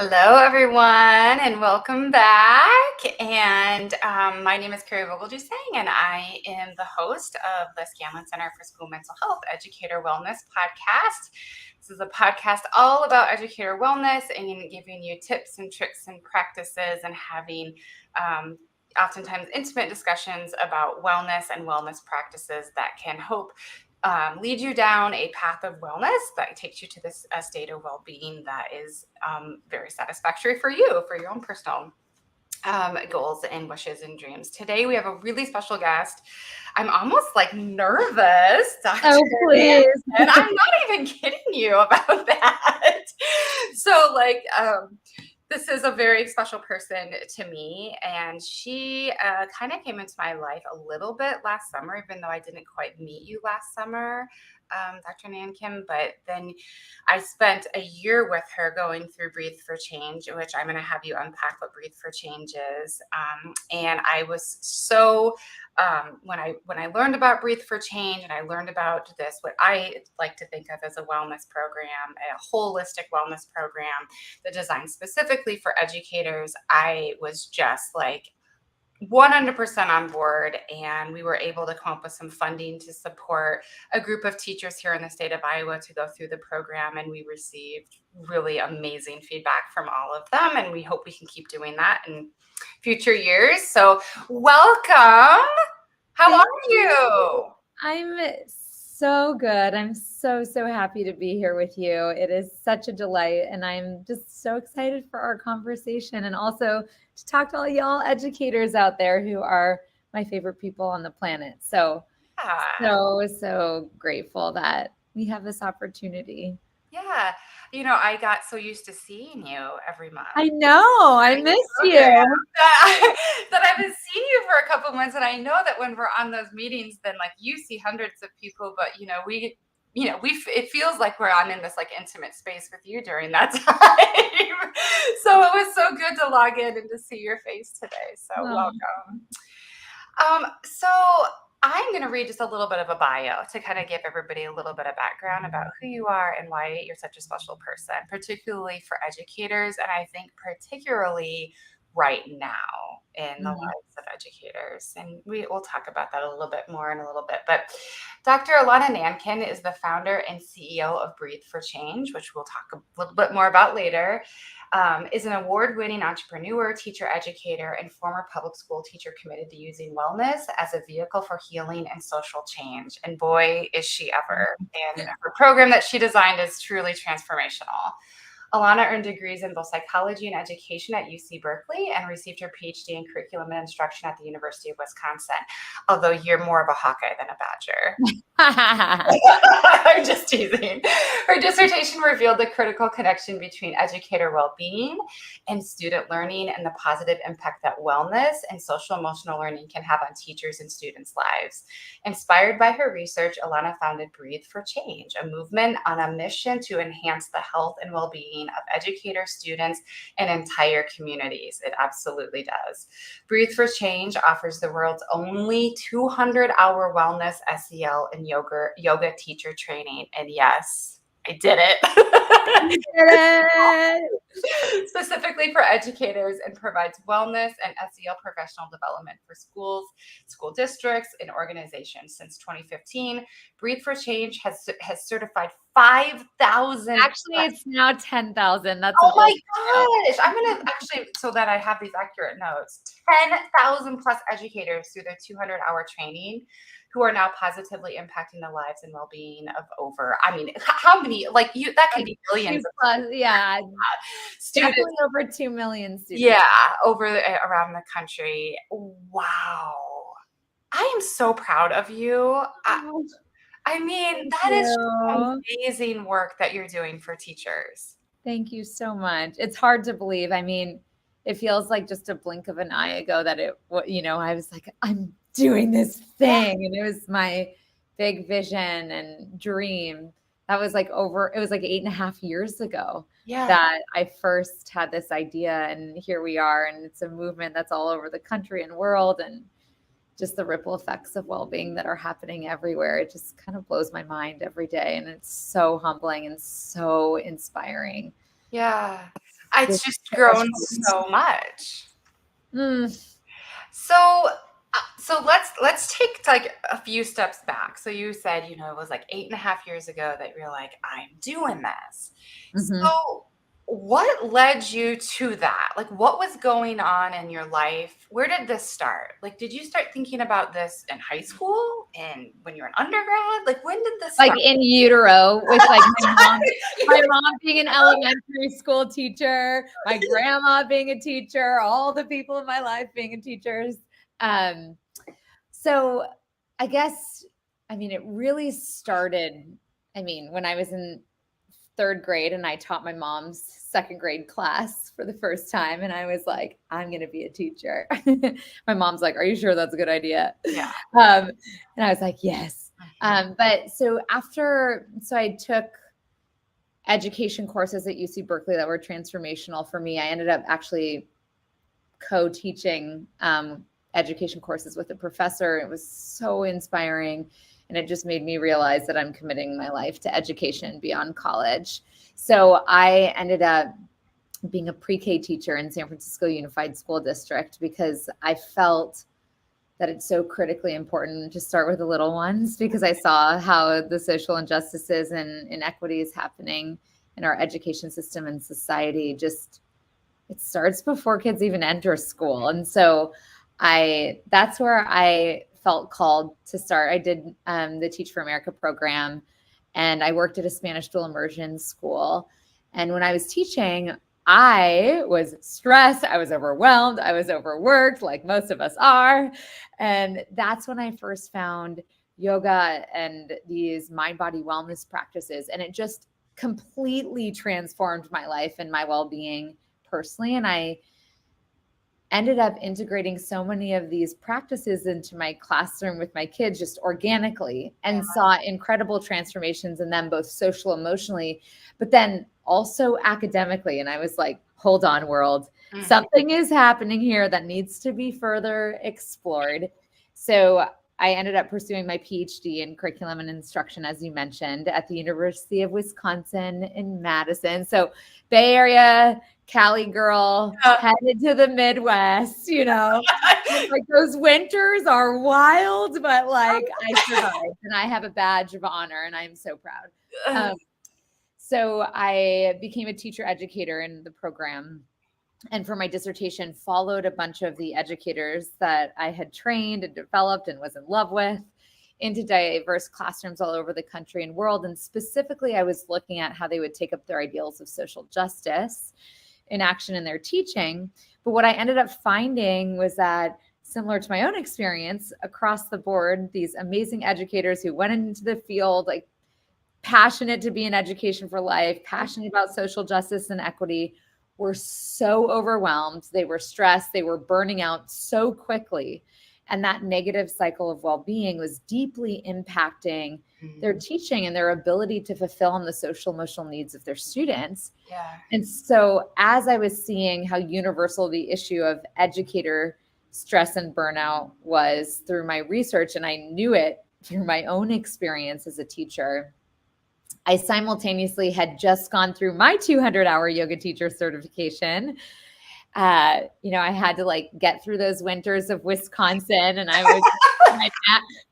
Hello, everyone, and welcome back. And my name is Kari Vogelgesang, and I am the host of the Scanlon Center for School Mental Health Educator Wellness podcast. This is a podcast all about educator wellness and giving you tips and tricks and practices and having oftentimes intimate discussions about wellness and wellness practices that can lead you down a path of wellness that takes you to this state of well-being that is very satisfactory for you, for your own personal goals and wishes and dreams. Today we have a really special guest. I'm almost like nervous, Dr. Oh, please. And I'm not even kidding you about that. So this is a very special person to me, and she kind of came into my life a little bit last summer, even though I didn't quite meet you last summer, Dr. Nankin. But then I spent a year with her going through Breathe for Change, which I'm going to have you unpack what Breathe for Change is. And I was so when I learned about Breathe for Change and I learned about this, what I like to think of as a wellness program, a holistic wellness program that designed specifically for educators, I was just like 100% on board, and we were able to come up with some funding to support a group of teachers here in the state of Iowa to go through the program, and we received really amazing feedback from all of them, and we hope we can keep doing that in future years. So welcome. How are you? I'm so good. I'm so happy to be here with you. It is such a delight, and I'm just so excited for our conversation and also to talk to all y'all educators out there who are my favorite people on the planet. So grateful that we have this opportunity. Yeah. I got so used to seeing you every month. I know. I miss you. That I've been seeing you for a couple of months, and I know that when we're on those meetings, then like you see hundreds of people, but it feels like we're in this like intimate space with you during that time. So it was so good to log in and to see your face today. So welcome. So I'm going to read just a little bit of a bio to kind of give everybody a little bit of background about who you are and why you're such a special person, particularly for educators. And I think particularly right now in the lives of educators. And we'll talk about that a little bit more in a little bit. But Dr. Ilana Nankin is the founder and CEO of Breathe for Change, which we'll talk a little bit more about later. Is an award-winning entrepreneur, teacher, educator, and former public school teacher committed to using wellness as a vehicle for healing and social change. And boy, is she ever. And her program that she designed is truly transformational. Ilana earned degrees in both psychology and education at UC Berkeley and received her PhD in curriculum and instruction at the University of Wisconsin, although you're more of a Hawkeye than a Badger. I'm just teasing. Her dissertation revealed the critical connection between educator well-being and student learning and the positive impact that wellness and social emotional learning can have on teachers and students' lives. Inspired by her research, Ilana founded Breathe for Change, a movement on a mission to enhance the health and well-being of educators, students, and entire communities. It absolutely does. Breathe for Change offers the world's only 200-hour wellness, SEL, and yoga teacher training. And yes, I did it. You did it. Specifically for educators, and provides wellness and SEL professional development for schools, school districts, and organizations. Since 2015, Breathe for Change has certified 5,000. Actually, it's now 10,000. That's oh my gosh. I'm going to actually, so that I have these accurate notes, 10,000 plus educators through their 200-hour training who are now positively impacting the lives and well-being of how many, that can be millions. Yeah. Students. Definitely over 2 million students. Yeah, around the country. Wow. I am so proud of you. That is amazing work that you're doing for teachers. Thank you so much. It's hard to believe. It feels like just a blink of an eye ago that I was like, I'm doing this thing. And it was my big vision and dream. That was it was like 8.5 years ago that I first had this idea, and here we are. And it's a movement that's all over the country and world, and just the ripple effects of well-being that are happening everywhere. It just kind of blows my mind every day. And it's so humbling and so inspiring. Yeah. It's There's just so much grown change. so much. Mm, So, so let's take like a few steps back. So you said, you know, it was like 8.5 years ago that you're like, I'm doing this. mhm. So what led you to that? Like, what was going on in your life? Where did this start? Like, did you start thinking about this in high school and when you were an undergrad? Like, when did this Like start? in utero with like my mom being an elementary school teacher, my grandma being a teacher, all the people in my life being teachers. Um, so I guess, I mean, it really started, I mean, when I was in third grade and I taught my mom's second grade class for the first time. And I was like, I'm going to be a teacher. My mom's like, are you sure that's a good idea? Yeah. And I was like, yes. Mhm. But so so I took education courses at UC Berkeley that were transformational for me. I ended up actually co-teaching education courses with a professor. It was so inspiring. And it just made me realize that I'm committing my life to education beyond college. So I ended up being a pre-K teacher in San Francisco Unified School District because I felt that it's so critically important to start with the little ones because I saw how the social injustices and inequities happening in our education system and society just it starts before kids even enter school. And so that's where I felt called to start. I did the Teach for America program and I worked at a Spanish dual immersion school. And when I was teaching, I was stressed. I was overwhelmed. I was overworked, like most of us are. And that's when I first found yoga and these mind body wellness practices. And it just completely transformed my life and my well being personally. And I ended up integrating so many of these practices into my classroom with my kids just organically Yeah. and saw incredible transformations in them, both social, emotionally, but then also academically. And I was like, hold on, world. Mhm. Something is happening here that needs to be further explored. So I ended up pursuing my PhD in curriculum and instruction, as you mentioned, at the University of Wisconsin in Madison. So Bay Area, Cali girl, Yeah. headed to the Midwest, like those winters are wild, but like I survived and I have a badge of honor and I'm so proud. Um, so I became a teacher educator in the program. And for my dissertation, followed a bunch of the educators that I had trained and developed and was in love with into diverse classrooms all over the country and world. And specifically, I was looking at how they would take up their ideals of social justice in action in their teaching. But what I ended up finding was that, similar to my own experience across the board, these amazing educators who went into the field, like passionate to be in education for life, passionate about social justice and equity, were so overwhelmed. They were stressed. They were burning out so quickly. And that negative cycle of well-being was deeply impacting their teaching and their ability to fulfill on the social emotional needs of their students. Yeah. And so as I was seeing how universal the issue of educator stress and burnout was through my research, and I knew it through my own experience as a teacher, I simultaneously had just gone through my 200-hour yoga teacher certification. I had to like get through those winters of Wisconsin, and I was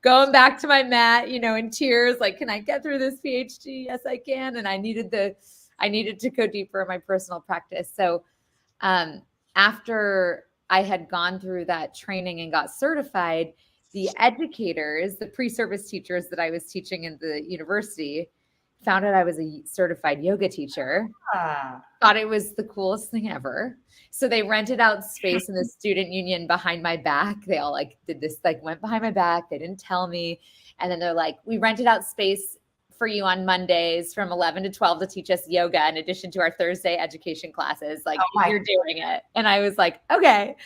going back to my mat, in tears, like, can I get through this PhD? Yes, I can. And I needed to go deeper in my personal practice. So after I had gone through that training and got certified, the educators, the pre-service teachers that I was teaching in the university, found out I was a certified yoga teacher, thought it was the coolest thing ever. So they rented out space in the student union behind my back. They all like did this, like went behind my back. They didn't tell me. And then they're like, we rented out space for you on Mondays from 11 to 12 to teach us yoga in addition to our Thursday education classes. Like, you're doing it. And I was like, okay.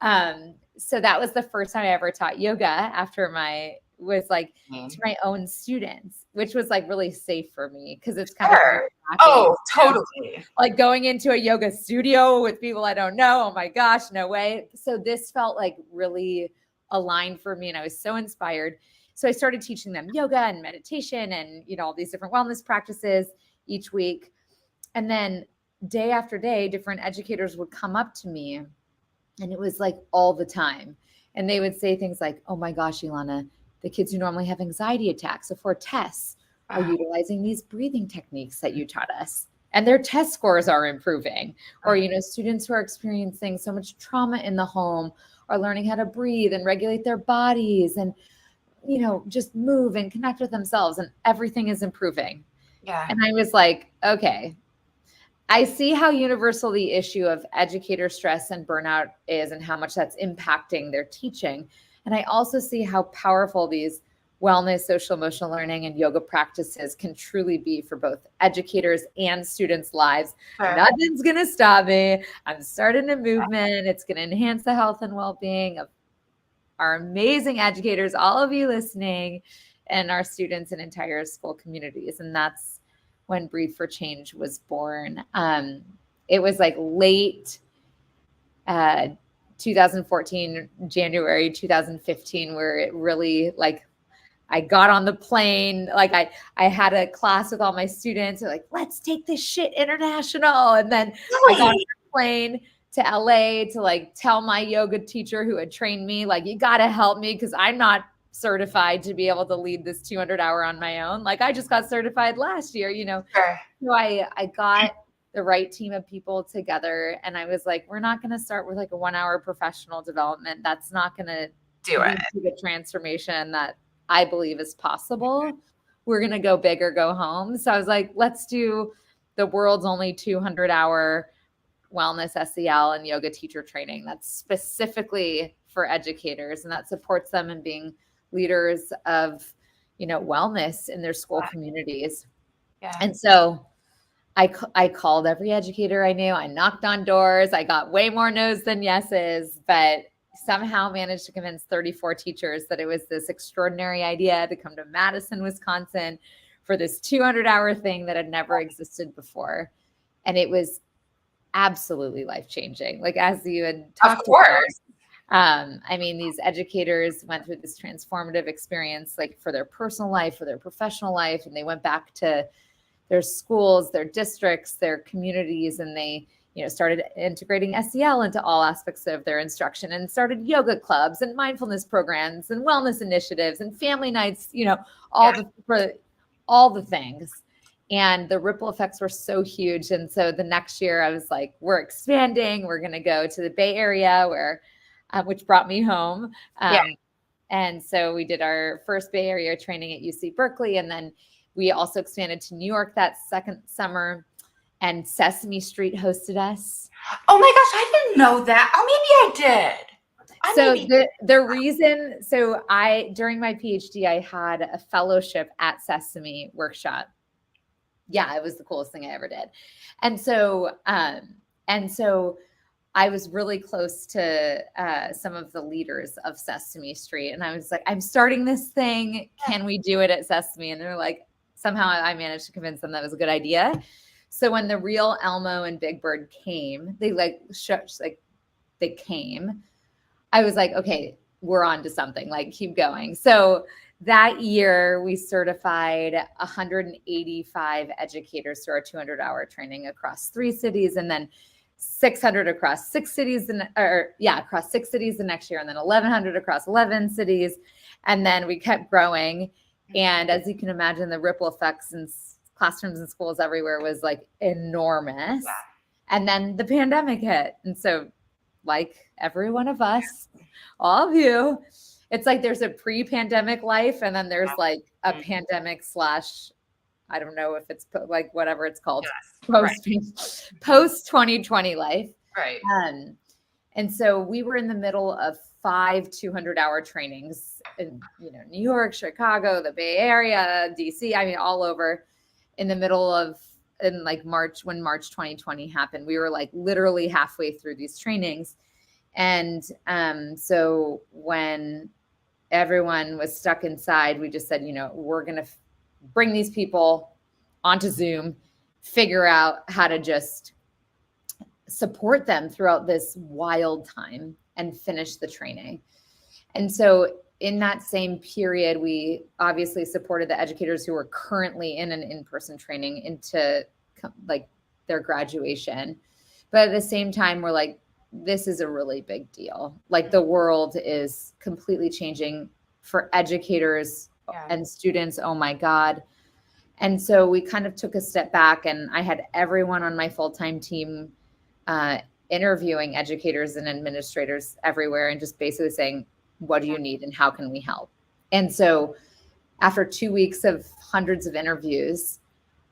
So that was the first time I ever taught yoga after was like to my own students, which was like really safe for me because it's kind of Totally. like going into a yoga studio with people I don't know. Oh my gosh, no way. So this felt like really aligned for me and I was so inspired. So I started teaching them yoga and meditation and all these different wellness practices each week. And then day after day, different educators would come up to me, and it was like all the time. And they would say things like, oh my gosh, Ilana, the kids who normally have anxiety attacks before tests are utilizing these breathing techniques that you taught us, and their test scores are improving. Or, students who are experiencing so much trauma in the home are learning how to breathe and regulate their bodies and, just move and connect with themselves, and everything is improving. Yeah. And I was like, okay, I see how universal the issue of educator stress and burnout is and how much that's impacting their teaching. And I also see how powerful these wellness, social emotional learning, and yoga practices can truly be for both educators and students' lives. Sure. Nothing's going to stop me. I'm starting a movement. It's going to enhance the health and well-being of our amazing educators, all of you listening, and our students and entire school communities. And that's when Breathe for Change was born. It was like late 2014, January 2015, where it really, like, I got on the plane, like I had a class with all my students, like, let's take this shit international. And then I got on the plane to LA to like tell my yoga teacher who had trained me, like, you got to help me because I'm not certified to be able to lead this 200-hour on my own. Like, I just got certified last year, Sure. So I got the right team of people together, and I was like, we're not going to start with like a 1-hour professional development. That's not going to do it to the transformation that I believe is possible. We're going to go big or go home. So I was like, let's do the world's only 200-hour wellness SEL and yoga teacher training that's specifically for educators, and that supports them in being leaders of, wellness in their school communities. Yeah. And so I called every educator I knew. I knocked on doors. I got way more no's than yeses, but somehow managed to convince 34 teachers that it was this extraordinary idea to come to Madison, Wisconsin for this 200-hour thing that had never existed before. And it was absolutely life-changing. Like, as you had talked about, these educators went through this transformative experience, like for their personal life, for their professional life, and they went back to their schools, their districts, their communities, and they started integrating SEL into all aspects of their instruction, and started yoga clubs and mindfulness programs and wellness initiatives and family nights, all the things. And the ripple effects were so huge. And so the next year I was like, we're expanding. We're going to go to the Bay Area, which brought me home. And so we did our first Bay Area training at UC Berkeley. And then we also expanded to New York that second summer. And Sesame Street hosted us. Oh my gosh, I didn't know that. Oh, maybe I did. The reason, during my PhD, I had a fellowship at Sesame Workshop. Yeah, it was the coolest thing I ever did. And so I was really close to some of the leaders of Sesame Street. And I was like, I'm starting this thing. Can we do it at Sesame? And they're like, somehow I managed to convince them that was a good idea. So when the real Elmo and Big Bird came, they came. I was like, okay, we're on to something, like, keep going. So that year we certified 185 educators through our 200-hour training across 3 cities, and then 600 across 6 cities, across 6 cities the next year, and then 1,100 across 11 cities. And then we kept growing. And as you can imagine, the ripple effects in classrooms and schools everywhere was like enormous. Yeah. And then the pandemic hit. And so, like every one of us, all of you, it's like there's a pre-pandemic life, and then there's like a pandemic / I don't know if it's like whatever it's called, post 2020 life. Right. And so we were in the middle of 5 200-hour trainings in, New York, Chicago, the Bay Area, DC, all over, in the middle of, in like March, when March 2020 happened. We were like literally halfway through these trainings. And so when everyone was stuck inside, we just said, we're going to bring these people onto Zoom, figure out how to just support them throughout this wild time and finish the training. And so in that same period, we obviously supported the educators who were currently in an in-person training into like their graduation. But at the same time, we're like, this is a really big deal. Like the world is completely changing for educators and students. Oh my God. And so we kind of took a step back, and I had everyone on my full-time team interviewing educators and administrators everywhere and just basically saying, what do you need and how can we help? And so after 2 weeks of hundreds of interviews,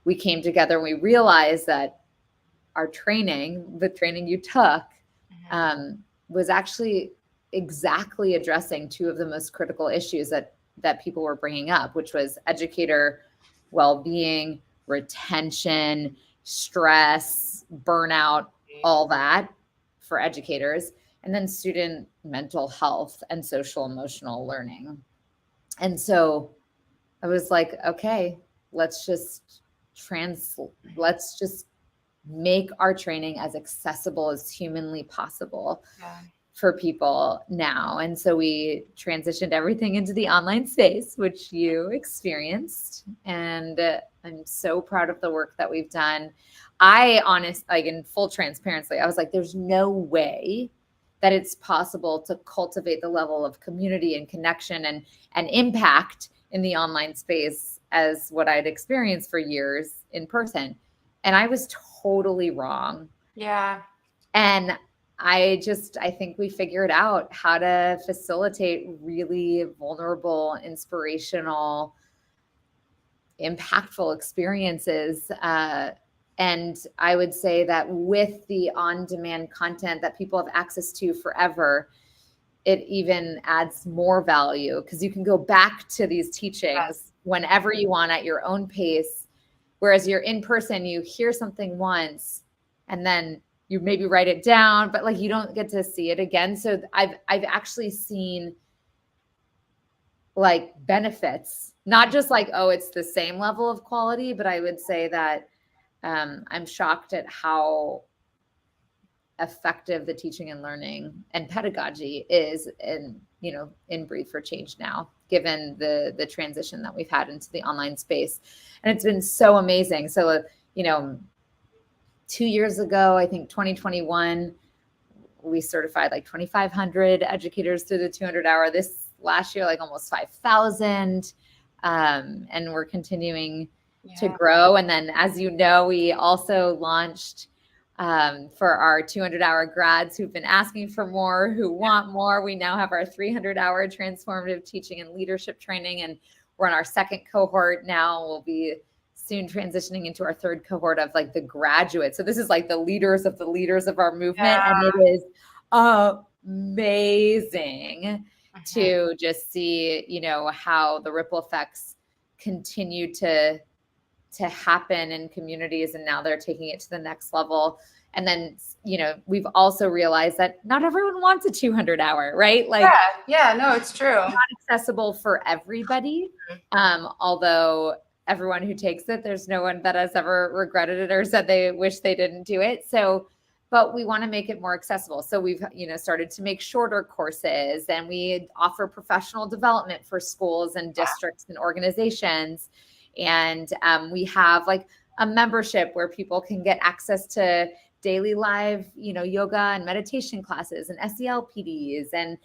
we came together and we realized that our training, the training you took, was actually exactly addressing two of the most critical issues that people were bringing up, which was educator well-being, retention, stress, burnout, all that for educators, and then student mental health and social emotional learning. And so I was like, okay, let's just make our training as accessible as humanly possible for people now. And so we transitioned everything into the online space, which you experienced. And I'm so proud of the work that we've done. Like in full transparency, I was like, there's no way that it's possible to cultivate the level of community and connection and impact in the online space as what I'd experienced for years in person. And I was totally wrong. Yeah. And I think we figured out how to facilitate really vulnerable, inspirational, impactful experiences. And I would say that with the on-demand content that people have access to forever, it even adds more value because you can go back to these teachings whenever you want at your own pace. Whereas you're in person, you hear something once and then you maybe write it down, but like you don't get to see it again. So I've actually seen like benefits, not just like, oh, it's the same level of quality, but I would say that I'm shocked at how effective the teaching and learning and pedagogy is in Breathe for Change now, given the transition that we've had into the online space. And it's been so amazing. So, 2 years ago, I think 2021, we certified like 2,500 educators through the 200 hour. This last year, like almost 5,000. And we're continuing to grow. And then, as you know, we also launched for our 200-hour grads who've been asking for more, who want more. We now have our 300-hour transformative teaching and leadership training, and we're on our second cohort now. We'll be soon transitioning into our third cohort of like the graduates. So this is like the leaders of our movement, and it is amazing to just see, how the ripple effects continue to happen in communities, and now they're taking it to the next level. And then, we've also realized that not everyone wants a 200-hour, right? Like, no, it's true. It's not accessible for everybody. Although everyone who takes it, there's no one that has ever regretted it or said they wish they didn't do it. So, but we want to make it more accessible. So we've, started to make shorter courses, and we offer professional development for schools and districts and organizations. And we have like a membership where people can get access to daily live, yoga and meditation classes and SEL PDs and,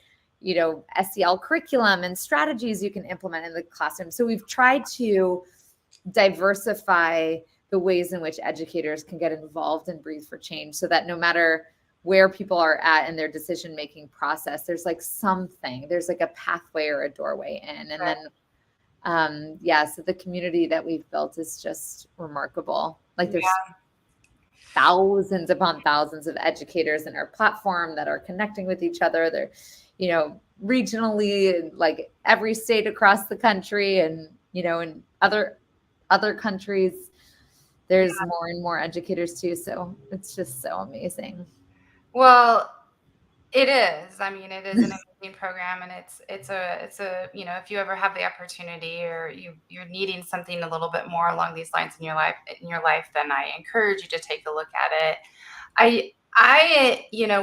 SEL curriculum and strategies you can implement in the classroom. So we've tried to diversify the ways in which educators can get involved in Breathe for Change, so that no matter where people are at in their decision-making process, there's like something, there's like a pathway or a doorway in. And then so the community that we've built is just remarkable. Like there's thousands upon thousands of educators in our platform that are connecting with each other. They're, regionally, like every state across the country, and, in other countries, there's more and more educators too. So it's just so amazing. Well, it is. I mean, it is an amazing program, and it's a if you ever have the opportunity, or you're needing something a little bit more along these lines in your life, then I encourage you to take a look at it.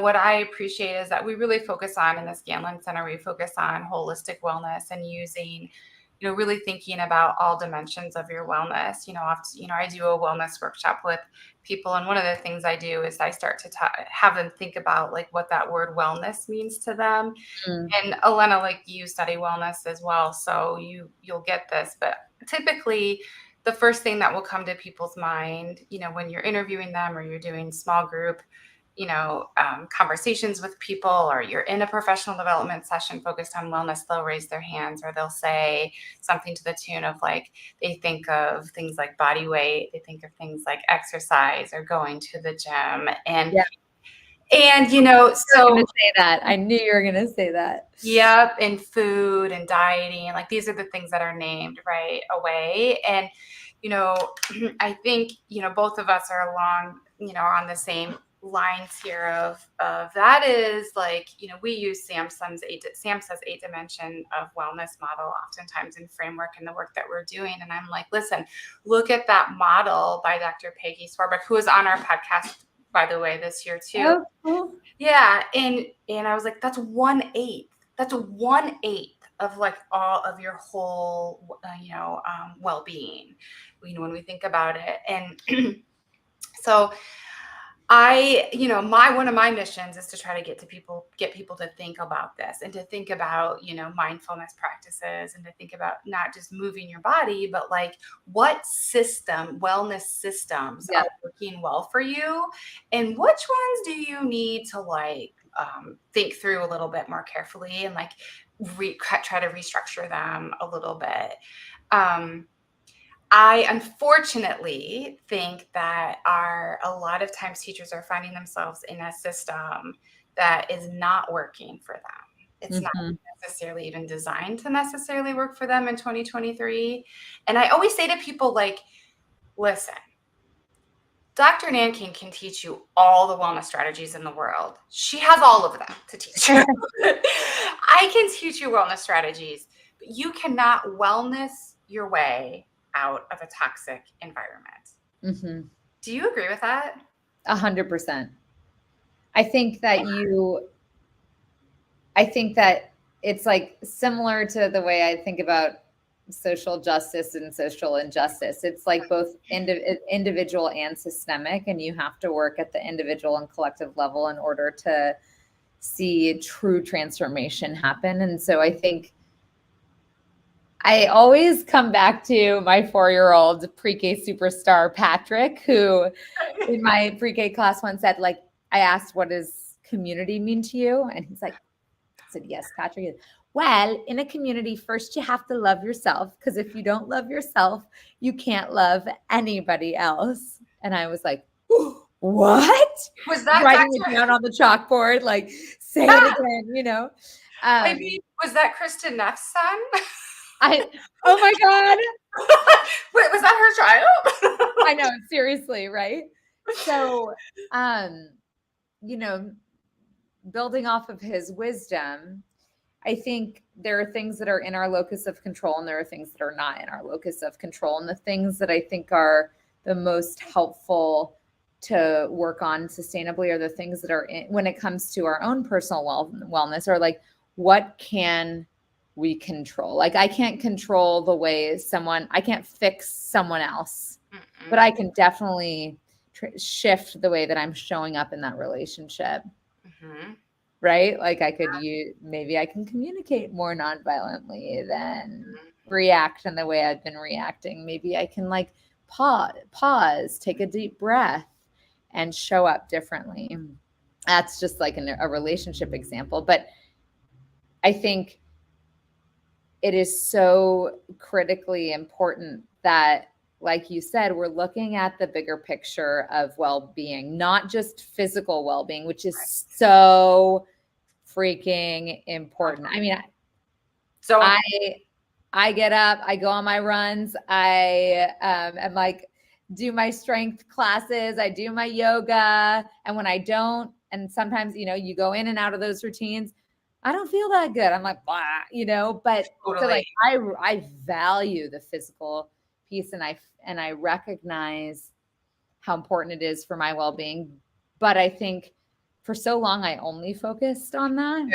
What I appreciate is that we really focus on, in the Scanlon Center, we focus on holistic wellness and using really thinking about all dimensions of your wellness. Often, I do a wellness workshop with people, and one of the things I do is I start to have them think about like what that word wellness means to them. Mm. And Elena, like you study wellness as well, so you'll get this. But typically, the first thing that will come to people's mind, when you're interviewing them or you're doing small group, conversations with people, or you're in a professional development session focused on wellness, they'll raise their hands or they'll say something to the tune of like, they think of things like body weight, they think of things like exercise or going to the gym. And Yeah. so Gonna say that. I knew you were gonna say that. yep, and food and dieting, like these are the things that are named right away. And I think both of us are on the same lines here of that is like we use Samson's Samsa's 8-dimension of wellness model oftentimes in framework in the work that we're doing. And I'm like, listen, look at that model by Dr. Peggy Swarbrick, who was on our podcast, by the way, this year too. Oh, cool. Yeah, and I was like, that's 1/8. That's 1/8 of like all of your whole, well-being. When we think about it, and so one of my missions is to try to get people to think about this and to think about, mindfulness practices and to think about not just moving your body, but like what wellness systems are working well for you and which ones do you need to like think through a little bit more carefully and like try to restructure them a little bit. I unfortunately think that a lot of times teachers are finding themselves in a system that is not working for them. It's not necessarily even designed to necessarily work for them in 2023. And I always say to people like, listen, Dr. Nankin can teach you all the wellness strategies in the world. She has all of them to teach you. I can teach you wellness strategies, but you cannot wellness your way out of a toxic environment. Do you agree with that? 100%. I think that it's like similar to the way I think about social justice and social injustice. It's like both individual and systemic, and you have to work at the individual and collective level in order to see true transformation happen. And so I think I always come back to my 4-year-old pre-K superstar, Patrick, who in my pre-K class once said, like, I asked, what does community mean to you? And he's like, I said, yes, Patrick. Well, in a community, first you have to love yourself, because if you don't love yourself, you can't love anybody else. And I was like, what? Was that writing it down on the chalkboard, like, say it again, Maybe was that Kristen Neff's son? Oh my God. Wait, was that her child? I know, seriously, right? So, building off of his wisdom, I think there are things that are in our locus of control and there are things that are not in our locus of control. And the things that I think are the most helpful to work on sustainably are the things that are when it comes to our own personal wellness, or like, what can we control? Like, I can't control the way I can't fix someone else, but I can definitely shift the way that I'm showing up in that relationship. Right? Like, maybe I can communicate more nonviolently than react in the way I've been reacting. Maybe I can like pause, take a deep breath, and show up differently. That's just like a relationship example. But I think it is so critically important that, like you said, we're looking at the bigger picture of well-being, not just physical well-being, which is so freaking important. I mean, so I get up, I go on my runs, I am like, do my strength classes, I do my yoga, and when I don't, and sometimes, you go in and out of those routines, I don't feel that good. I'm like, blah, but totally. So like, I value the physical piece, and I recognize how important it is for my well-being. But I think for so long I only focused on that.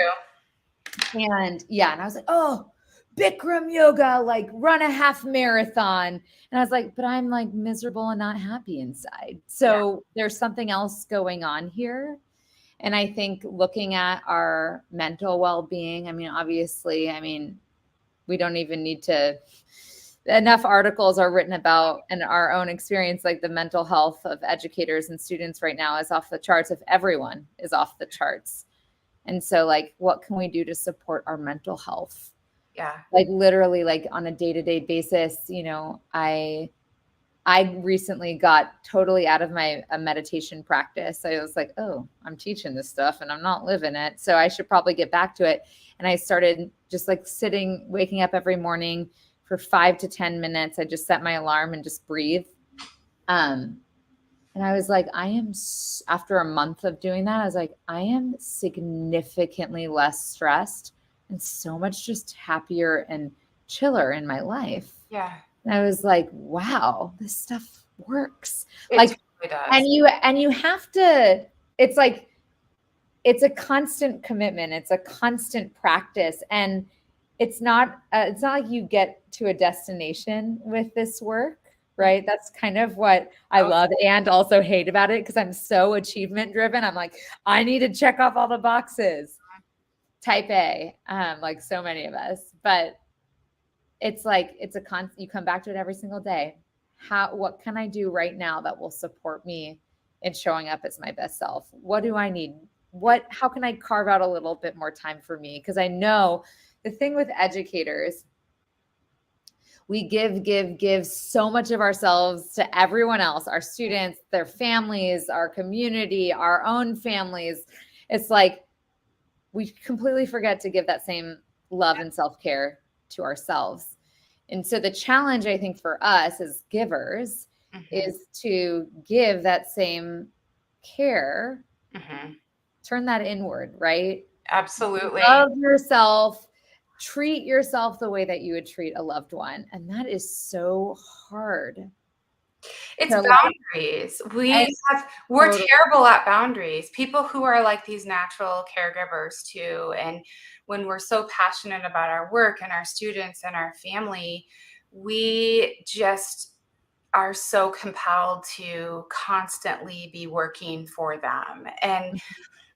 Yeah. And I was like, oh, Bikram yoga, like run a half marathon. And I was like, but I'm like miserable and not happy inside. So there's something else going on here. And I think looking at our mental well-being, I mean, obviously, I mean, we don't even need to, enough articles are written about in our own experience, like the mental health of educators and students right now is off the charts. If everyone is off the charts. And so like, what can we do to support our mental health? Yeah. Like literally like on a day-to-day basis, you know, I recently got totally out of my meditation practice. I was like, oh, I'm teaching this stuff and I'm not living it. So I should probably get back to it. And I started just like waking up every morning for 5 to 10 minutes. I just set my alarm and just breathe. And I was like, after a month of doing that, I was like, I am significantly less stressed and so much just happier and chiller in my life. Yeah. And I was like, wow, this stuff works. It like, totally does. and you have to, it's like, it's a constant commitment. It's a constant practice. And it's not like you get to a destination with this work, right? That's kind of what I love and also hate about it, because I'm so achievement driven. I'm like, I need to check off all the boxes. Type A, like so many of us. But it's like, you come back to it every single day. What can I do right now that will support me in showing up as my best self? What do I need? How can I carve out a little bit more time for me? Because I know the thing with educators, we give so much of ourselves to everyone else, our students, their families, our community, our own families. It's like, we completely forget to give that same love and self-care to ourselves. And so the challenge, I think, for us as givers is to give that same care, turn that inward, right? Absolutely. Love yourself, treat yourself the way that you would treat a loved one. And that is so hard. It's boundaries. We're terrible at boundaries. People who are like these natural caregivers too. And when we're so passionate about our work and our students and our family, we just are so compelled to constantly be working for them. And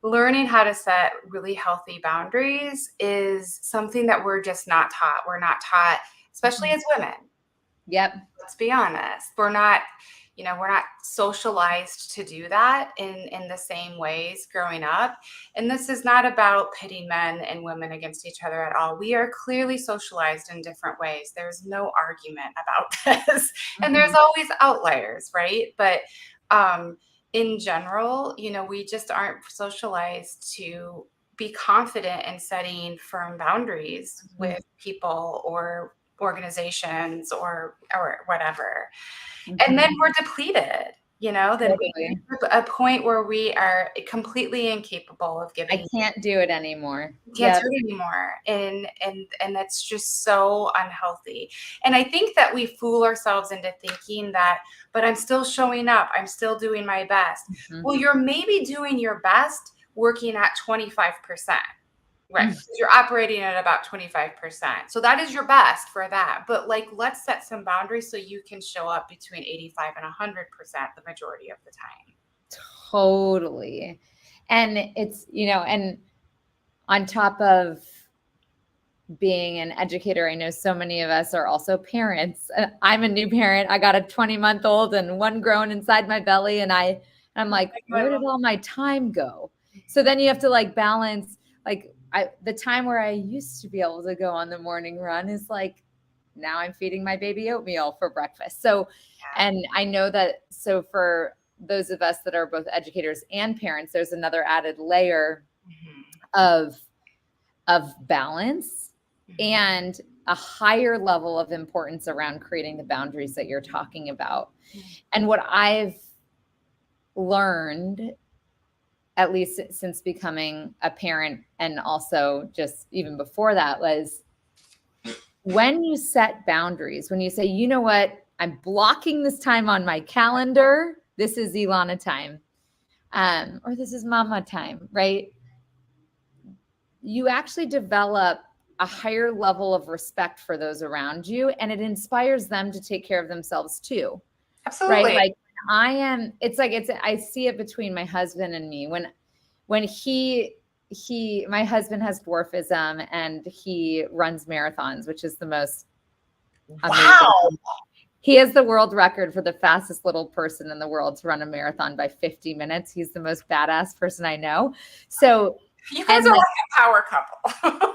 learning how to set really healthy boundaries is something that we're just not taught. We're not taught, especially as women. Yep. Let's be honest. We're not socialized to do that in the same ways growing up. And this is not about pitting men and women against each other at all. We are clearly socialized in different ways. There's no argument about this. And there's always outliers, right? But in general, we just aren't socialized to be confident in setting firm boundaries with people or organizations or whatever. And then we're depleted, then we reach a point where we are completely incapable of giving. I can't do it anymore. Can't do it anymore. And that's just so unhealthy. And I think that we fool ourselves into thinking that, but I'm still showing up. I'm still doing my best. Well, you're maybe doing your best working at 25%. Right. You're operating at about 25%. So that is your best for that. But let's set some boundaries so you can show up between 85 and 100% the majority of the time. Totally. And it's, and on top of being an educator, I know so many of us are also parents. I'm a new parent. I got a 20-month-old and one grown inside my belly. And I'm like, where did all my time go? So then you have to balance, the time where I used to be able to go on the morning run is now I'm feeding my baby oatmeal for breakfast. So, and I know that, so for those of us that are both educators and parents, there's another added layer of balance and a higher level of importance around creating the boundaries that you're talking about. And what I've learned, at least since becoming a parent and also just even before that, was when you set boundaries, when you say, you know what, I'm blocking this time on my calendar. This is Ilana time, or this is mama time, right? You actually develop a higher level of respect for those around you, and it inspires them to take care of themselves too. Right? Absolutely. Like I see it between my husband and me when my husband has dwarfism and he runs marathons, which is the most amazing. Wow. He has the world record for the fastest little person in the world to run a marathon by 50 minutes. He's the most badass person I know. So you guys are like a power couple.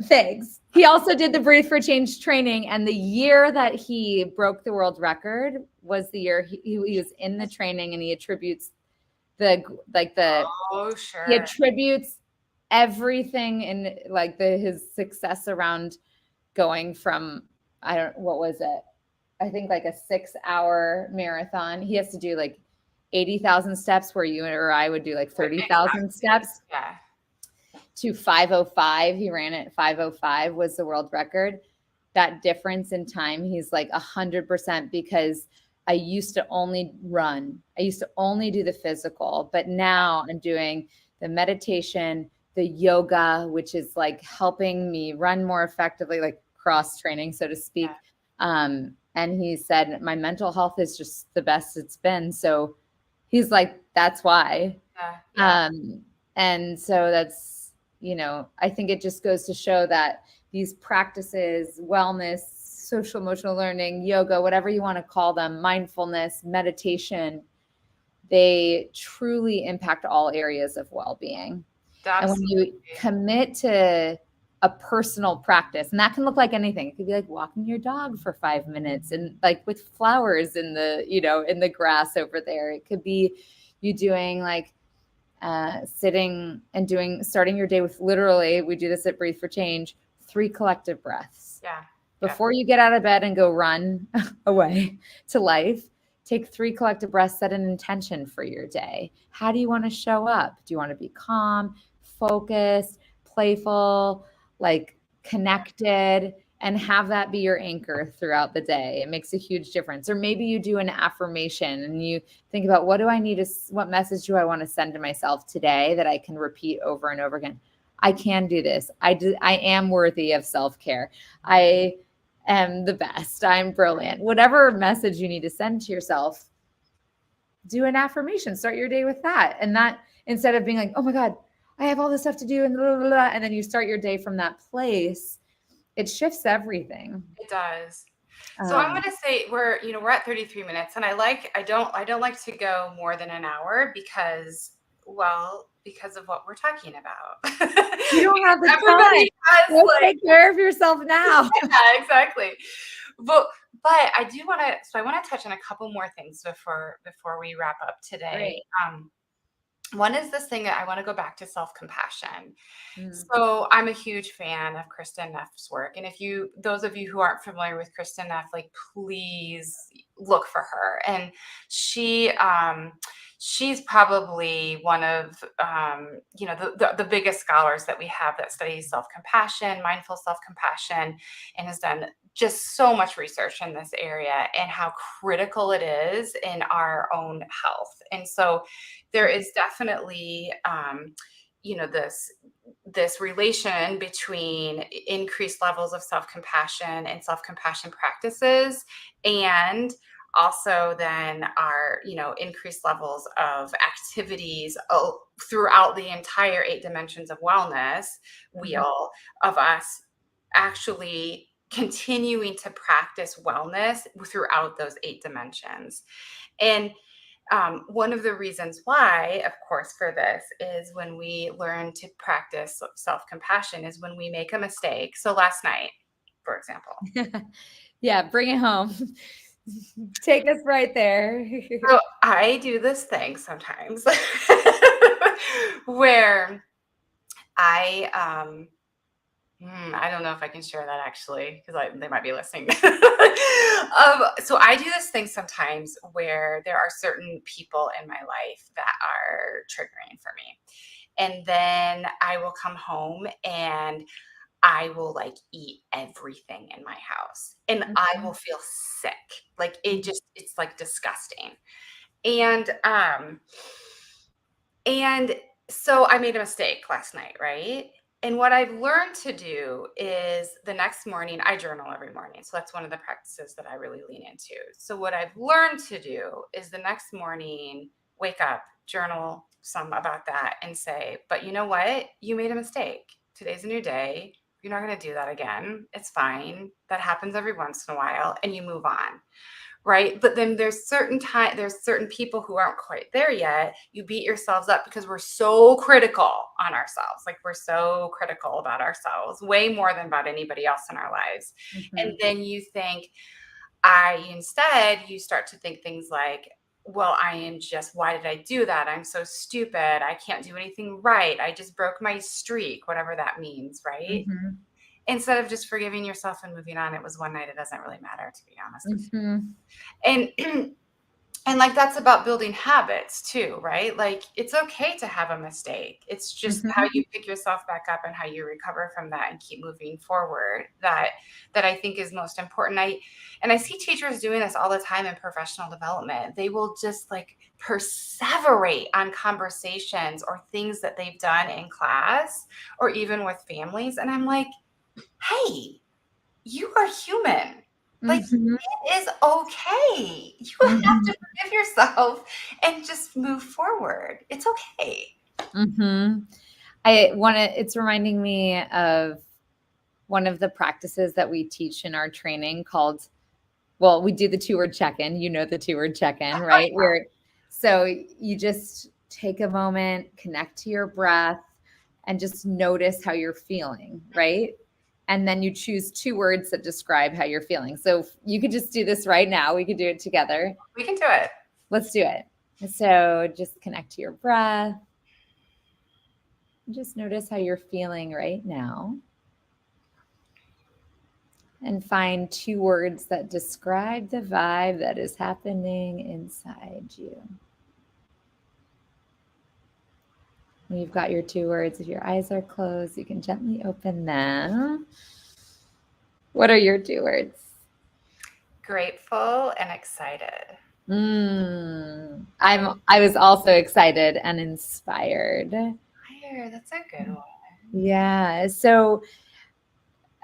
thanks. He also did the Breathe for Change training, and the year that he broke the world record was the year he was in the training, and he attributes Oh, sure. he attributes everything in like his success around going from what was it? I think like a 6-hour marathon. He has to do like 80,000 steps where you or I would do like 30,000 steps. Yeah. To 5:05. He ran it 5:05 was the world record. That difference in time, he's like 100% because I used to only run. I used to only do the physical, but now I'm doing the meditation, the yoga, which is like helping me run more effectively, like cross training, so to speak. Yeah. And he said, my mental health is just the best it's been. So he's like, that's why. Yeah. And so that's, I think it just goes to show that these practices, wellness, social emotional learning, yoga, whatever you want to call them, mindfulness, meditation, they truly impact all areas of well-being. Absolutely. And when you commit to a personal practice, and that can look like anything. It could be like walking your dog for 5 minutes and like with flowers in the, in the grass over there. It could be you doing like sitting and starting your day with literally, we do this at Breathe for Change, 3 collective breaths. Yeah. Before you get out of bed and go run away to life, take 3 collective breaths, set an intention for your day. How do you want to show up? Do you want to be calm, focused, playful, like connected, and have that be your anchor throughout the day? It makes a huge difference. Or maybe you do an affirmation and you think about what message do I want to send to myself today that I can repeat over and over again? I can do this. I am worthy of self-care. I am the best. I'm brilliant. Whatever message you need to send to yourself, do an affirmation. Start your day with that. And that, instead of being like, oh my God, I have all this stuff to do and blah, blah, blah, and then you start your day from that place, it shifts everything. It does. So I'm going to say we're at 33 minutes, and I don't like to go more than an hour because of what we're talking about. You don't have the time. Take care of yourself now. Yeah, exactly. But I do want to. So I want to touch on a couple more things before we wrap up today. Great. One is this thing that I want to go back to self-compassion. So I'm a huge fan of Kristin Neff's work. And those of you who aren't familiar with Kristin Neff, like please look for her. And she's probably one of, the biggest scholars that we have that studies self-compassion, mindful self-compassion, and has done just so much research in this area and how critical it is in our own health. And so there is definitely, this relation between increased levels of self-compassion and self-compassion practices, and also then our, increased levels of activities throughout the entire 8 dimensions of wellness wheel of us actually continuing to practice wellness throughout those 8 dimensions. And one of the reasons why, of course, for this is when we learn to practice self-compassion is when we make a mistake. So last night, for example. Yeah, bring it home. Take us right there. So I do this thing sometimes where I don't know if I can share that actually, because they might be listening. So I do this thing sometimes where there are certain people in my life that are triggering for me. And then I will come home and I will like eat everything in my house and I will feel sick. Like it's like disgusting. And so I made a mistake last night, right? And what I've learned to do is the next morning, I journal every morning. So that's one of the practices that I really lean into. So what I've learned to do is the next morning, wake up, journal some about that and say, but you know what? You made a mistake. Today's a new day. You're not going to do that again. It's fine. That happens every once in a while, and you move on. Right. But then there's certain people who aren't quite there yet. You beat yourselves up because we're so critical on ourselves. Like, we're so critical about ourselves, way more than about anybody else in our lives. And then you think, instead, you start to think things like, well, why did I do that? I'm so stupid. I can't do anything right. I just broke my streak, whatever that means. Right. Instead of just forgiving yourself and moving on. It was one night. It doesn't really matter, to be honest with you. And like, that's about building habits too, right? Like, it's okay to have a mistake. It's just how you pick yourself back up and how you recover from that and keep moving forward that I think is most important. I see teachers doing this all the time in professional development. They will just like perseverate on conversations or things that they've done in class or even with families. And I'm like, hey, you are human. Like, it is okay. You have to forgive yourself and just move forward. It's okay. It's reminding me of one of the practices that we teach in our training called, well, we do the 2-word check-in. You know, the 2-word check-in, right? So you just take a moment, connect to your breath, and just notice how you're feeling, right? And then you choose 2 words that describe how you're feeling. So you could just do this right now. We could do it together. We can do it. Let's do it. So just connect to your breath. Just notice how you're feeling right now. And find 2 words that describe the vibe that is happening inside you. When you've got your 2 words, if your eyes are closed, you can gently open them. What are your 2 words? Grateful and excited. I was also excited and inspired. That's a good one. Yeah. So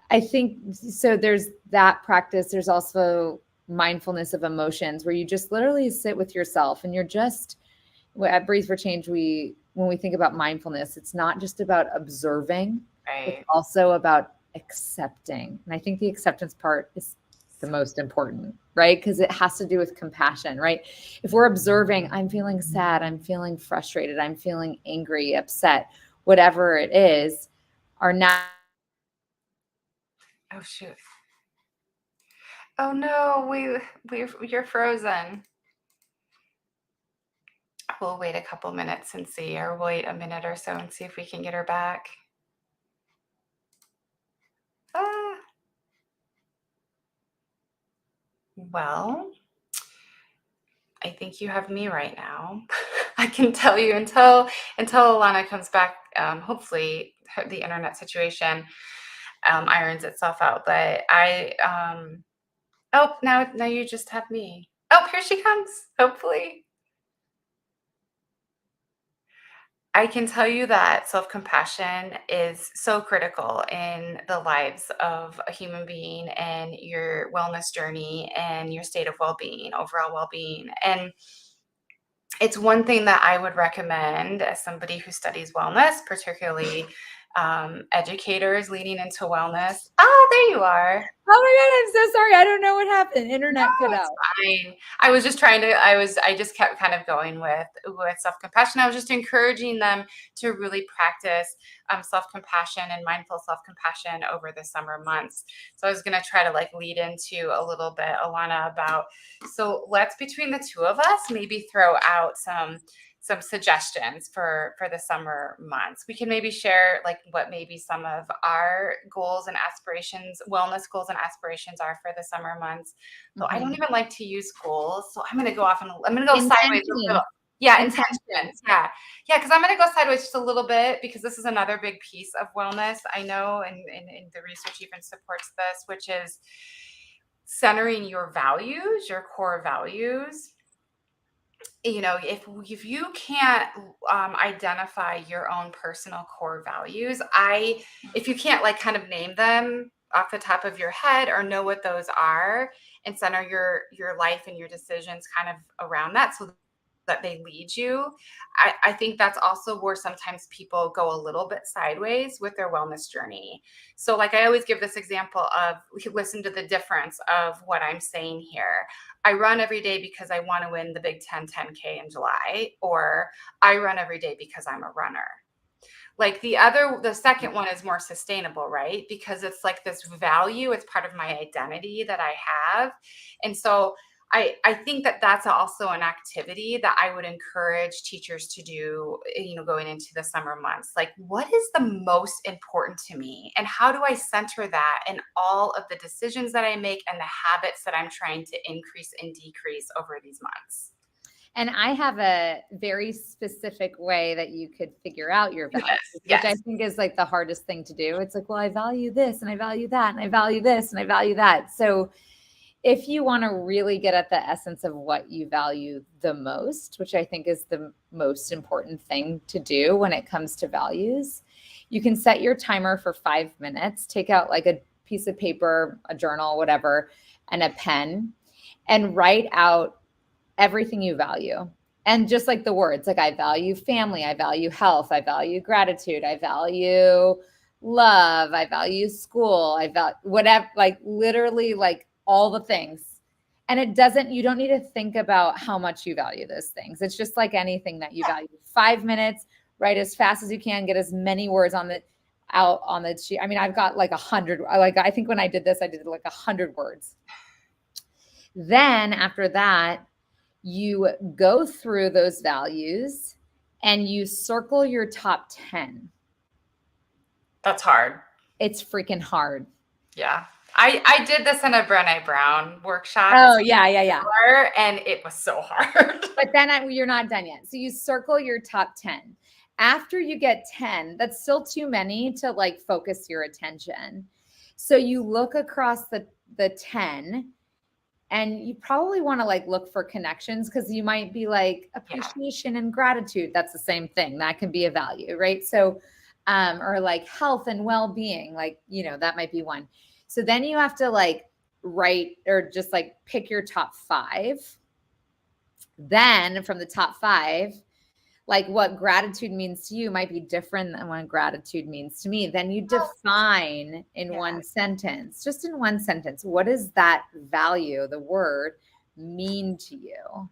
I think, so there's that practice. There's also mindfulness of emotions, where you just literally sit with yourself and you're just, at Breathe for Change, when we think about mindfulness, it's not just about observing, it's also about accepting. And I think the acceptance part is the most important, right? Because it has to do with compassion, right? If we're observing, I'm feeling sad, I'm feeling frustrated, I'm feeling angry, upset, whatever it is, oh shoot. Oh no, you're frozen. We'll wait a couple minutes and see, or wait a minute or so and see if we can get her back. Well, I think you have me right now. I can tell you until Ilana comes back. Hopefully, the internet situation irons itself out. But now you just have me. Oh, here she comes. Hopefully. I can tell you that self-compassion is so critical in the lives of a human being and your wellness journey and your state of well-being, overall well-being. And it's one thing that I would recommend as somebody who studies wellness, particularly educators leading into wellness. Oh, there you are. Oh my God, I'm so sorry. I don't know what happened. Internet cut out. Fine. I was just trying to, I just kept kind of going with self-compassion. I was just encouraging them to really practice self-compassion and mindful self-compassion over the summer months. So I was going to try to like lead into a little bit, Ilana, about, so let's, between the 2 of us, maybe throw out some suggestions for the summer months. We can maybe share like what maybe some of our goals and aspirations, wellness goals and aspirations are for the summer months. So I don't even like to use goals. So I'm going to go off and I'm going to go sideways a little. Yeah, intentions. Yeah. Because I'm going to go sideways just a little bit, because this is another big piece of wellness, I know, and the research even supports this, which is centering your values, your core values. if you can't identify your own personal core values, if you can't like kind of name them off the top of your head or know what those are and center your life and your decisions kind of around that so that they lead you, I think that's also where sometimes people go a little bit sideways with their wellness journey. So like I always give this example of, listen to the difference of what I'm saying here. I run every day because I want to win the Big Ten 10K in July, or I run every day because I'm a runner. Like the second one is more sustainable, right? Because it's like this value, it's part of my identity that I have. And so I think that that's also an activity that I would encourage teachers to do, going into the summer months. Like, what is the most important to me? And how do I center that in all of the decisions that I make and the habits that I'm trying to increase and decrease over these months? And I have a very specific way that you could figure out your values, Yes. which I think is like the hardest thing to do. It's like, well, I value this and I value that and I value this and I value that. So if you want to really get at the essence of what you value the most, which I think is the most important thing to do when it comes to values, you can set your timer for 5 minutes, take out like a piece of paper, a journal, whatever, and a pen, and write out everything you value. And just like the words, like I value family, I value health, I value gratitude, I value love, I value school, I value whatever, like literally like all the things. And you don't need to think about how much you value those things. It's just like anything that you value. 5 minutes, write as fast as you can, get as many words out on the sheet. I mean, I've got like 100, I think when I did this, I did like 100 words. Then after that, you go through those values and you circle your top 10. That's hard. It's freaking hard. Yeah. I did this in a Brené Brown workshop. Oh, yeah. And it was so hard. But then you're not done yet. So you circle your top 10. After you get 10, that's still too many to like focus your attention. So you look across the 10, and you probably want to like look for connections, because you might be like appreciation and gratitude. That's the same thing. That can be a value, right? So, or like health and well-being, like, that might be one. So then you have to like write or just like pick your top 5. Then from the top 5, like what gratitude means to you might be different than what gratitude means to me. Then you define in one sentence, just in one sentence, what does that value, the word, mean to you?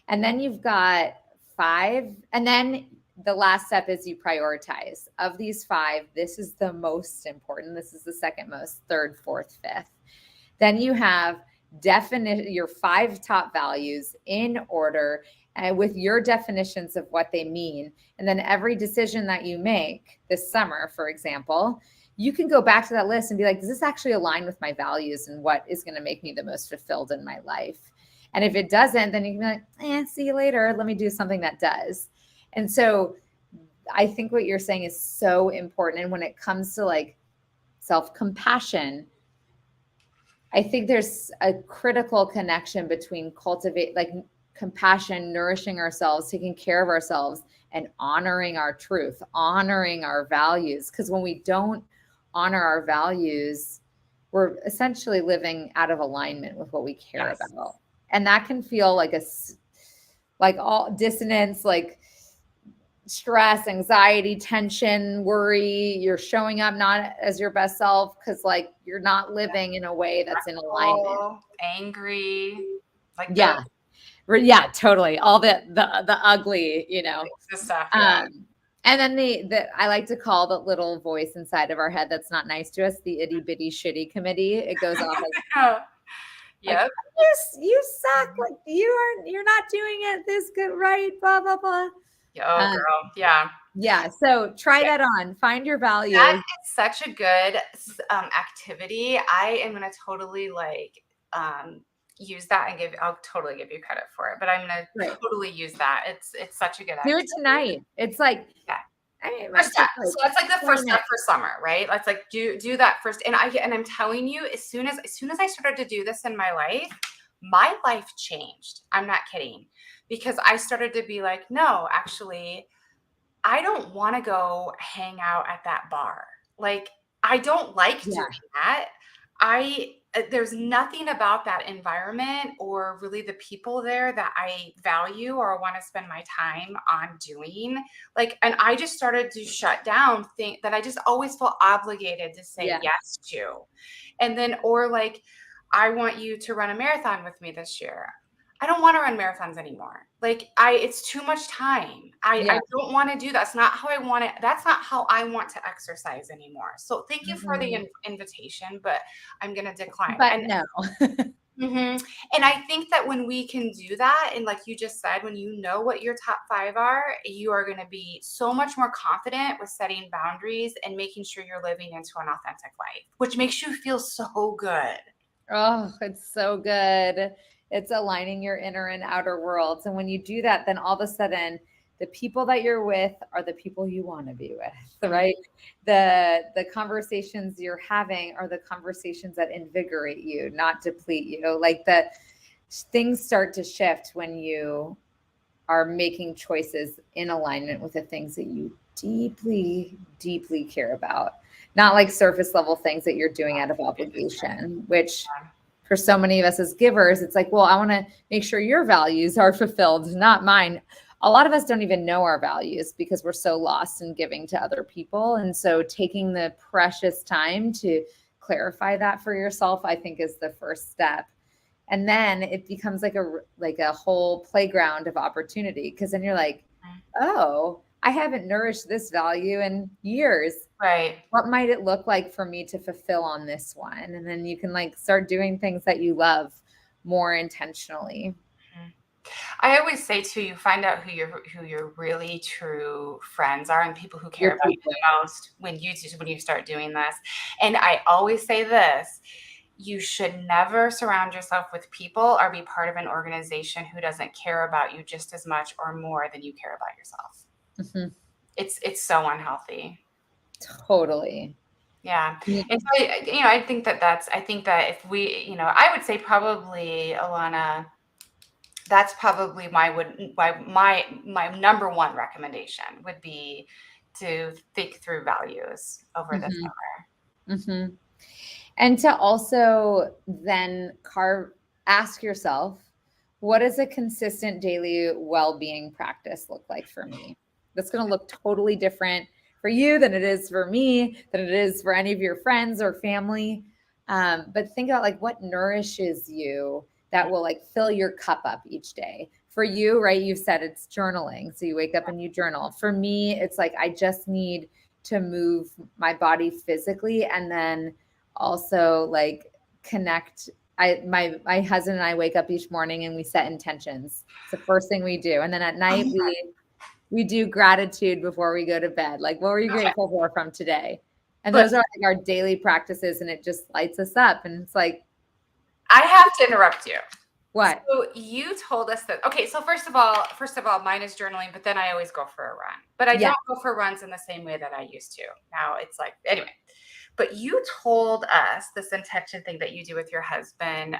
And then you've got 5. And then the last step is you prioritize. Of these 5, this is the most important. This is the second most, third, fourth, fifth. Then you have your 5 top values in order, with your definitions of what they mean. And then every decision that you make this summer, for example, you can go back to that list and be like, does this actually align with my values and what is going to make me the most fulfilled in my life? And if it doesn't, then you can be like, see you later. Let me do something that does. And so I think what you're saying is so important. And when it comes to like self-compassion, I think there's a critical connection between compassion, nourishing ourselves, taking care of ourselves, and honoring our truth, honoring our values. Because when we don't honor our values, we're essentially living out of alignment with what we care about. And that can feel like all dissonance, like stress, anxiety, tension, worry. You're showing up not as your best self because like you're not living in a way that's in alignment. Angry. Yeah, totally. All the ugly, The stuff, and then I like to call the little voice inside of our head that's not nice to us, the itty bitty shitty committee. It goes off as yep. You suck. Like you're not doing it this good, right? Blah blah blah. Oh, girl. Yeah. Yeah. So try that on. Find your value. That is such a good activity. I am going to totally use that and I'll totally give you credit for it, but I'm going to totally use that. It's such a good activity. Do it tonight. It's like, I mean, so that's like the first step for summer, right? Let's like do that first. And I'm telling you, as soon as I started to do this in my life, my life changed. I'm not kidding, because I started to be like, no, actually, I don't want to go hang out at that bar. Like, I don't like Yeah. doing that. There's nothing about that environment or really the people there that I value or want to spend my time on doing. Like, and I just started to shut down things that I just always felt obligated to say Yeah. yes to. And then, or like, I want you to run a marathon with me this year. I don't want to run marathons anymore. Like, it's too much time. I don't want to do that. That's not how I want it. That's not how I want to exercise anymore. So thank you for the invitation, but I'm going to decline. But And no. and I think that when we can do that, and like you just said, when you know what your top 5 are, you are going to be so much more confident with setting boundaries and making sure you're living into an authentic life, which makes you feel so good. Oh, it's so good. It's aligning your inner and outer worlds. And when you do that, then all of a sudden the people that you're with are the people you want to be with, right? The conversations you're having are the conversations that invigorate you, not deplete you. Like the things start to shift when you are making choices in alignment with the things that you deeply, deeply care about. Not like surface level things that you're doing out of obligation, which for so many of us as givers, it's like, well, I want to make sure your values are fulfilled, not mine. A lot of us don't even know our values because we're so lost in giving to other people. And so taking the precious time to clarify that for yourself, I think is the first step. And then it becomes like a whole playground of opportunity, because then you're like, oh, I haven't nourished this value in years. Right. What might it look like for me to fulfill on this one? And then you can like start doing things that you love more intentionally. I always say too, you find out who your really true friends are and people who care Your about you people. the most when you start doing this. And I always say this: you should never surround yourself with people or be part of an organization who doesn't care about you just as much or more than you care about yourself. Mhm. It's so unhealthy. Totally. Yeah. Yeah. And so, I think that if we, I would say probably, Ilana, that's probably my number one recommendation would be to think through values over the Mhm. summer. Mhm. And to also then ask yourself, what does a consistent daily well-being practice look like for me? That's going to look totally different for you than it is for me, than it is for any of your friends or family. But think about like what nourishes you that will like fill your cup up each day. For you, right? You've said it's journaling. So you wake up and you journal. For me, it's like I just need to move my body physically and then also like connect. My husband and I wake up each morning and we set intentions. It's the first thing we do. And then at night we do gratitude before we go to bed. Like, what were you Okay. grateful for from today? And But those are like our daily practices, and it just lights us up. And it's like, I have to interrupt you. what? So you told us that. Okay, so first of all, mine is journaling, but then I always go for a run. But I Yeah. don't go for runs in the same way that I used to. Now it's like, anyway. But you told us this intention thing that you do with your husband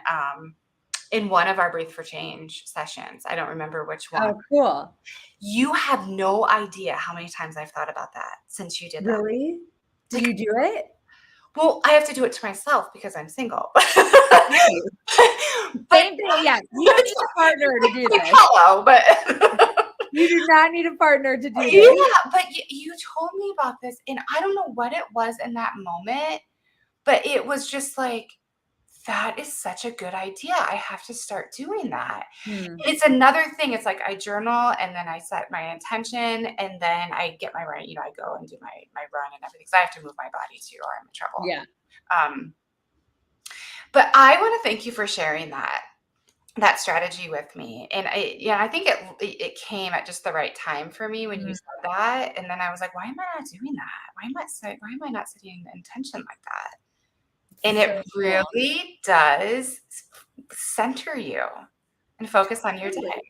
in one of our Breathe for Change sessions. I don't remember which one. Oh, cool. You have no idea how many times I've thought about that since you did that. Really? Do Like, you do it? well, I have to do it to myself because I'm single. Right. But Same thing. Yeah. You don't need a partner to do this. hello, but You do not need a partner to do yeah, this. but you told me about this, and I don't know what it was in that moment, but it was just like, that is such a good idea. I have to start doing that. It's another thing. It's like I journal and then I set my intention and then I get my run. I go and do my run and everything. So I have to move my body too, or I'm in trouble. Yeah. But I want to thank you for sharing that strategy with me. And I think it came at just the right time for me when you said that. And then I was like, why am I not doing that? Why am I not setting an intention like that? And it really does center you and focus on your day.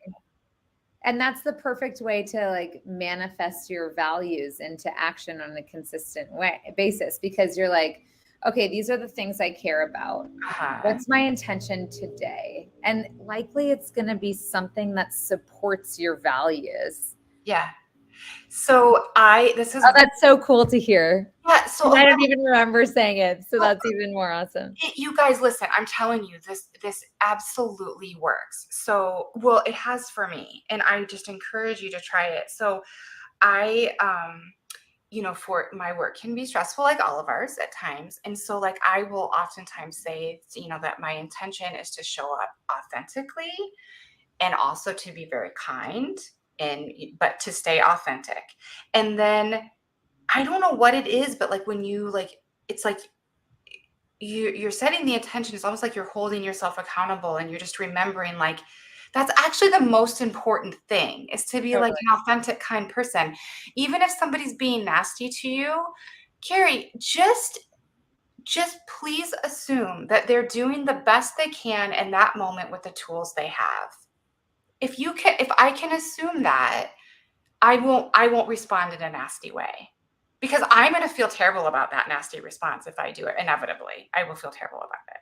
And that's the perfect way to like manifest your values into action on a consistent basis, because you're like, okay, these are the things I care about. Uh-huh. What's my intention today? And likely it's going to be something that supports your values. Yeah. So this is Oh, that's so cool to hear. yeah. So And I don't even remember saying it. So that's even more awesome. you guys listen, I'm telling you, this absolutely works. So, well, it has for me, and I just encourage you to try it. So I for my work can be stressful like all of ours at times. And so like I will oftentimes say, that my intention is to show up authentically and also to be very kind and but to stay authentic. And then I don't know what it is, but like when you like it's like you're setting the intention. It's almost like you're holding yourself accountable and you're just remembering like that's actually the most important thing is to be like Totally. an authentic, kind person. Even if somebody's being nasty to you, Carrie, just please assume that they're doing the best they can in that moment with the tools they have. If I can assume that, I won't respond in a nasty way. Because I'm going to feel terrible about that nasty response if I do it. Inevitably, I will feel terrible about it.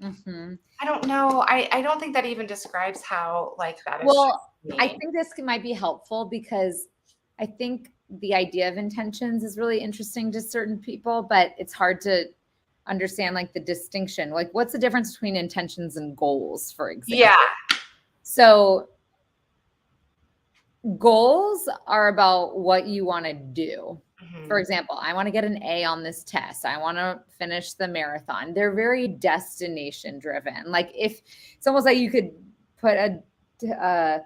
Mm-hmm. I don't know. I don't think that even describes how like that is. Well, I think this might be helpful because I think the idea of intentions is really interesting to certain people, but it's hard to understand like the distinction. Like, what's the difference between intentions and goals, for example? Yeah. So goals are about what you want to do. For example, I want to get an A on this test. I want to finish the marathon. They're very destination driven. Like if it's almost like you could put a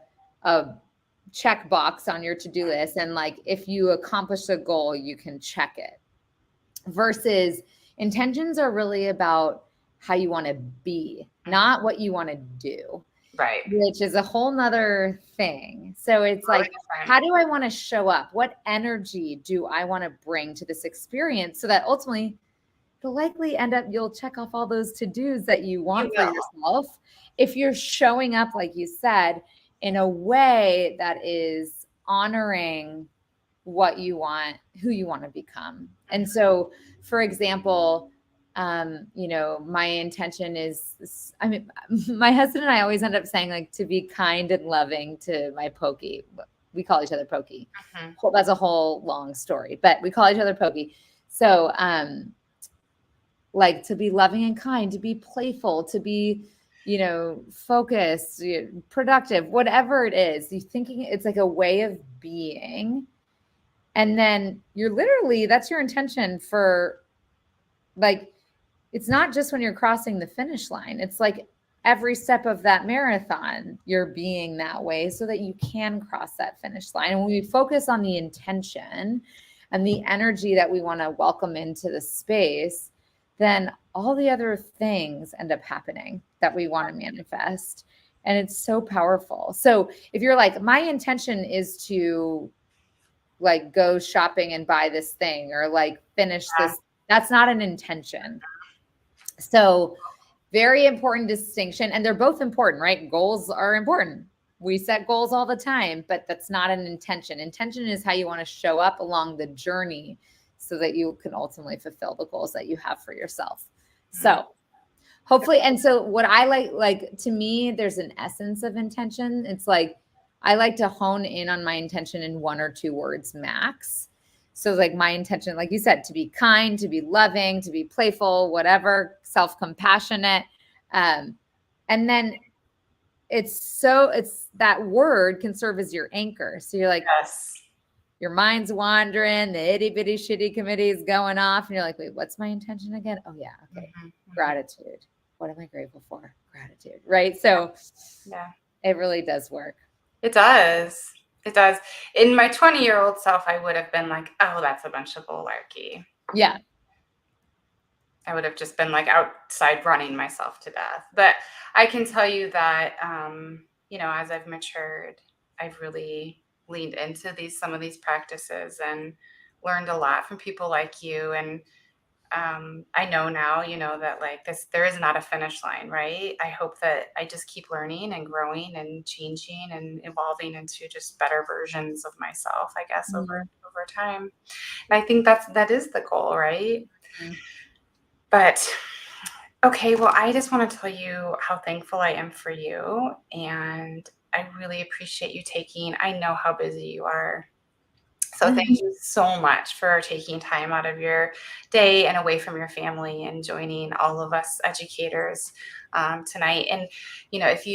check box on your to-do list, and like if you accomplish a goal, you can check it. Versus intentions are really about how you want to be, not what you want to do. Right. Which is a whole nother thing. So it's like, how do I want to show up? What energy do I want to bring to this experience so that ultimately it'll likely end up, you'll check off all those to-dos that you want for yourself. If you're showing up, like you said, in a way that is honoring what you want, who you want to become. And so, for example, my intention is, my husband and I always end up saying like to be kind and loving to my Pokey. We call each other Pokey. Well, that's a whole long story, but we call each other Pokey. So, like to be loving and kind, to be playful, to be, focused, productive, whatever it is, you thinking it's like a way of being. And then you're literally, that's your intention for like, it's not just when you're crossing the finish line. It's like every step of that marathon, you're being that way so that you can cross that finish line. And when we focus on the intention and the energy that we want to welcome into the space, then all the other things end up happening that we want to manifest. And it's so powerful. So if you're like, my intention is to like go shopping and buy this thing or like finish this, that's not an intention. So very important distinction. And they're both important, right? Goals are important. We set goals all the time, but that's not an intention. Intention is how you want to show up along the journey so that you can ultimately fulfill the goals that you have for yourself. So hopefully, and so what I like to me, there's an essence of intention. It's like, I like to hone in on my intention in 1 or 2 words max. So like my intention, like you said, to be kind, to be loving, to be playful, whatever, self-compassionate. And then it's that word can serve as your anchor. So you're like, your mind's wandering, the itty bitty shitty committee is going off. And you're like, wait, what's my intention again? Oh yeah. Okay. Gratitude. What am I grateful for? Gratitude. Right. So yeah, it really does work. It does. It does. In my 20-year-old self, I would have been like, oh, that's a bunch of bulllarky. Yeah. I would have just been like outside running myself to death. But I can tell you that, as I've matured, I've really leaned into some of these practices and learned a lot from people like you. And I know now, that like there is not a finish line, right? I hope that I just keep learning and growing and changing and evolving into just better versions of myself, I guess, over time. And I think that is the goal, right? But okay, well, I just want to tell you how thankful I am for you. And I really appreciate you I know how busy you are. So thank you so much for taking time out of your day and away from your family and joining all of us educators tonight. And if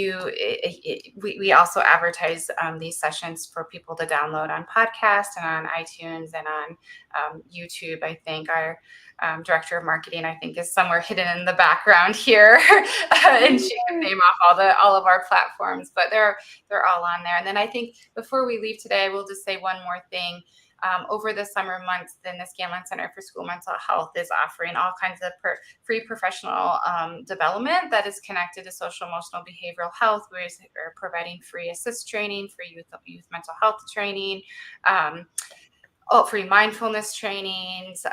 we also advertise these sessions for people to download on podcast and on iTunes and on YouTube. I think our director of marketing, I think, is somewhere hidden in the background here, and she can name off all of our platforms, but they're all on there. And then I think before we leave today, we'll just say one more thing. Over the summer months, the Scanlon Center for School Mental Health is offering all kinds of free professional development that is connected to social emotional behavioral health. We're providing free assist training, free youth mental health training, free mindfulness trainings.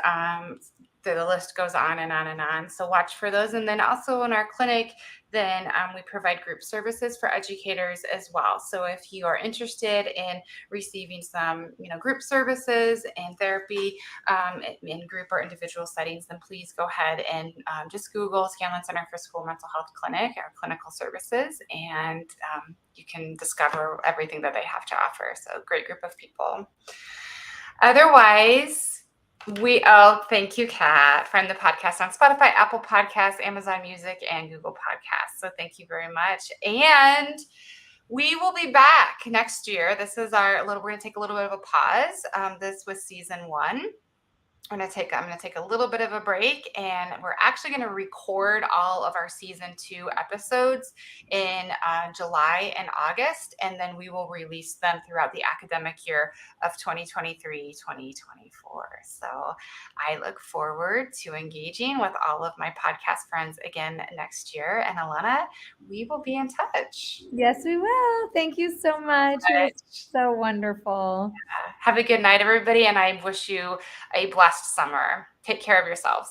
The list goes on and on and on. So watch for those. And then also in our clinic, then we provide group services for educators as well. So if you are interested in receiving some, group services and therapy in group or individual settings, then please go ahead and just Google Scanlon Center for School Mental Health Clinic, our clinical services, and you can discover everything that they have to offer. So great group of people. Otherwise, thank you, Kat. Find the podcast on Spotify, Apple Podcasts, Amazon Music, and Google Podcasts. So thank you very much. And we will be back next year. This is we're going to take a little bit of a pause. This was season 1. I'm going to take a little bit of a break, and we're actually going to record all of our season 2 episodes in July and August, and then we will release them throughout the academic year of 2023-2024. So I look forward to engaging with all of my podcast friends again next year. And Ilana, we will be in touch. Yes, we will. Thank you so much. It was so wonderful. Have a good night, everybody, and I wish you a blessed summer. Take care of yourselves.